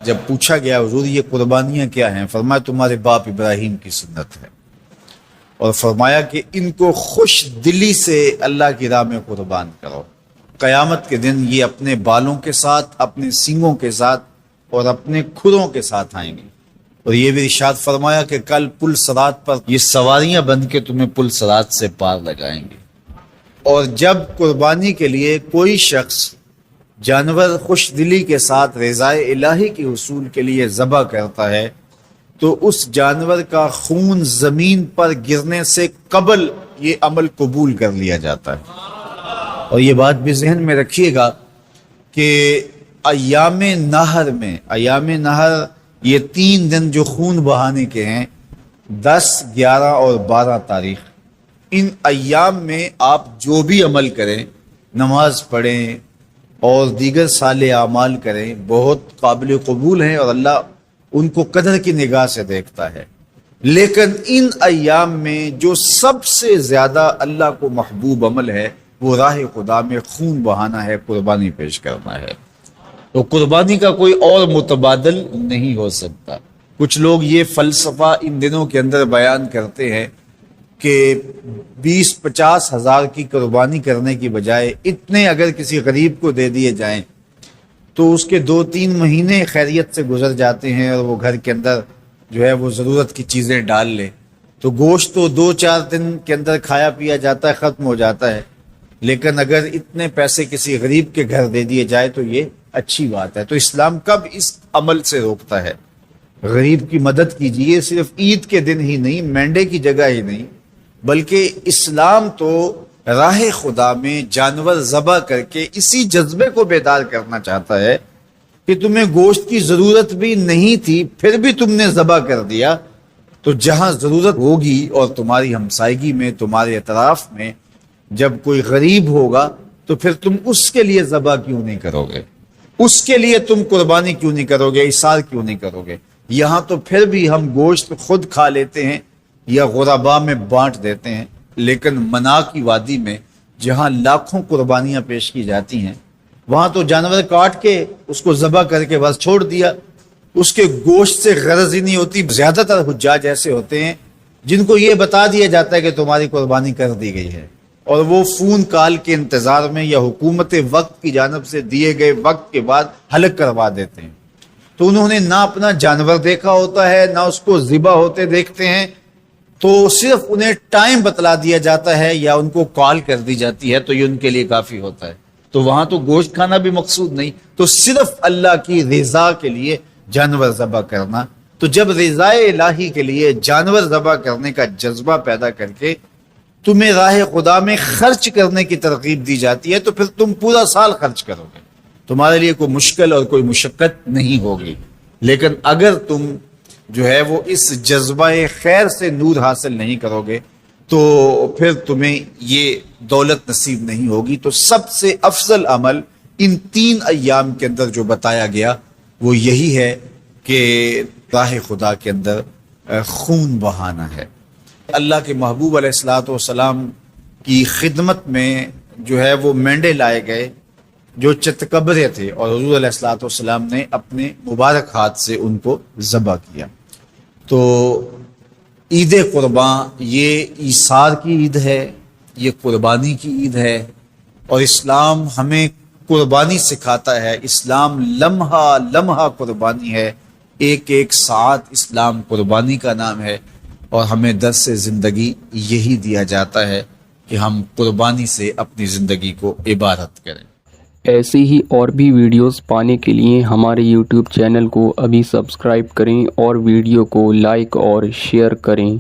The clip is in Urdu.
جب پوچھا گیا حضور یہ قربانیاں کیا ہیں، فرمایا تمہارے باپ ابراہیم کی سنت ہے، اور فرمایا کہ ان کو خوش دلی سے اللہ کی راہ میں قربان کرو۔ قیامت کے دن یہ اپنے بالوں کے ساتھ، اپنے سینگوں کے ساتھ اور اپنے کھروں کے ساتھ آئیں گے، اور یہ بھی ارشاد فرمایا کہ کل پل صراط پر یہ سواریاں بن کے تمہیں پل صراط سے پار لگائیں گے۔ اور جب قربانی کے لیے کوئی شخص جانور خوش دلی کے ساتھ رضائے الہی کے حصول کے لیے ذبح کرتا ہے تو اس جانور کا خون زمین پر گرنے سے قبل یہ عمل قبول کر لیا جاتا ہے۔ اور یہ بات بھی ذہن میں رکھیے گا کہ ایام نہر میں، ایام نہر یہ 3 دن جو خون بہانے کے ہیں، 10، 11 اور 12 تاریخ، ان ایام میں آپ جو بھی عمل کریں، نماز پڑھیں اور دیگر صالح اعمال کریں، بہت قابل قبول ہیں اور اللہ ان کو قدر کی نگاہ سے دیکھتا ہے۔ لیکن ان ایام میں جو سب سے زیادہ اللہ کو محبوب عمل ہے وہ راہ خدا میں خون بہانا ہے، قربانی پیش کرنا ہے۔ تو قربانی کا کوئی اور متبادل نہیں ہو سکتا۔ کچھ لوگ یہ فلسفہ ان دنوں کے اندر بیان کرتے ہیں کہ 20-50 ہزار کی قربانی کرنے کی بجائے اتنے اگر کسی غریب کو دے دیے جائیں تو اس کے 2-3 مہینے خیریت سے گزر جاتے ہیں اور وہ گھر کے اندر جو ہے وہ ضرورت کی چیزیں ڈال لے، تو گوشت تو 2-4 دن کے اندر کھایا پیا جاتا ہے، ختم ہو جاتا ہے۔ لیکن اگر اتنے پیسے کسی غریب کے گھر دے دیے جائے تو یہ اچھی بات ہے۔ تو اسلام کب اس عمل سے روکتا ہے؟ غریب کی مدد کیجیے، صرف عید کے دن ہی نہیں، مینڈے کی جگہ ہی نہیں، بلکہ اسلام تو راہ خدا میں جانور ذبح کر کے اسی جذبے کو بیدار کرنا چاہتا ہے کہ تمہیں گوشت کی ضرورت بھی نہیں تھی پھر بھی تم نے ذبح کر دیا، تو جہاں ضرورت ہوگی اور تمہاری ہمسائیگی میں، تمہارے اطراف میں جب کوئی غریب ہوگا تو پھر تم اس کے لیے ذبح کیوں نہیں کرو گے؟ اس کے لیے تم قربانی کیوں نہیں کرو گے؟ اِثار کیوں نہیں کرو گے؟ یہاں تو پھر بھی ہم گوشت خود کھا لیتے ہیں یا غرباء میں بانٹ دیتے ہیں، لیکن منا کی وادی میں جہاں لاکھوں قربانیاں پیش کی جاتی ہیں وہاں تو جانور کاٹ کے اس کو ذبح کر کے بس چھوڑ دیا، اس کے گوشت سے غرض ہی نہیں ہوتی۔ زیادہ تر حجاج ایسے ہوتے ہیں جن کو یہ بتا دیا جاتا ہے کہ تمہاری قربانی کر دی گئی ہے، اور وہ فون کال کے انتظار میں یا حکومت وقت کی جانب سے دیے گئے وقت کے بعد حلق کروا دیتے ہیں۔ تو انہوں نے نہ اپنا جانور دیکھا ہوتا ہے، نہ اس کو ذبح ہوتے دیکھتے ہیں، تو صرف انہیں ٹائم بتلا دیا جاتا ہے یا ان کو کال کر دی جاتی ہے تو یہ ان کے لیے کافی ہوتا ہے۔ تو وہاں تو گوشت کھانا بھی مقصود نہیں، تو صرف اللہ کی رضا کے لیے جانور ذبح کرنا۔ تو جب رضا الہی کے لیے جانور ذبح کرنے کا جذبہ پیدا کر کے تمہیں راہ خدا میں خرچ کرنے کی ترغیب دی جاتی ہے تو پھر تم پورا سال خرچ کرو گے، تمہارے لیے کوئی مشکل اور کوئی مشقت نہیں ہوگی۔ لیکن اگر تم جو ہے وہ اس جذبہ خیر سے نور حاصل نہیں کرو گے تو پھر تمہیں یہ دولت نصیب نہیں ہوگی۔ تو سب سے افضل عمل ان 3 ایام کے اندر جو بتایا گیا وہ یہی ہے کہ راہ خدا کے اندر خون بہانا ہے۔ اللہ کے محبوب علیہ الصلوۃ والسلام کی خدمت میں جو ہے وہ مینڈے لائے گئے جو چتکبرے تھے، اور حضور علیہ الصلوۃ والسلام نے اپنے مبارک ہاتھ سے ان کو ذبح کیا۔ تو عید قرباں یہ ایثار کی عید ہے، یہ قربانی کی عید ہے، اور اسلام ہمیں قربانی سکھاتا ہے۔ اسلام لمحہ لمحہ قربانی ہے، ایک ایک ساعت اسلام قربانی کا نام ہے، اور ہمیں درس زندگی یہی دیا جاتا ہے کہ ہم قربانی سے اپنی زندگی کو عبادت کریں۔ ایسی ہی اور بھی ویڈیوز پانے کے لیے ہمارے یوٹیوب چینل کو ابھی سبسکرائب کریں اور ویڈیو کو لائک اور شیئر کریں۔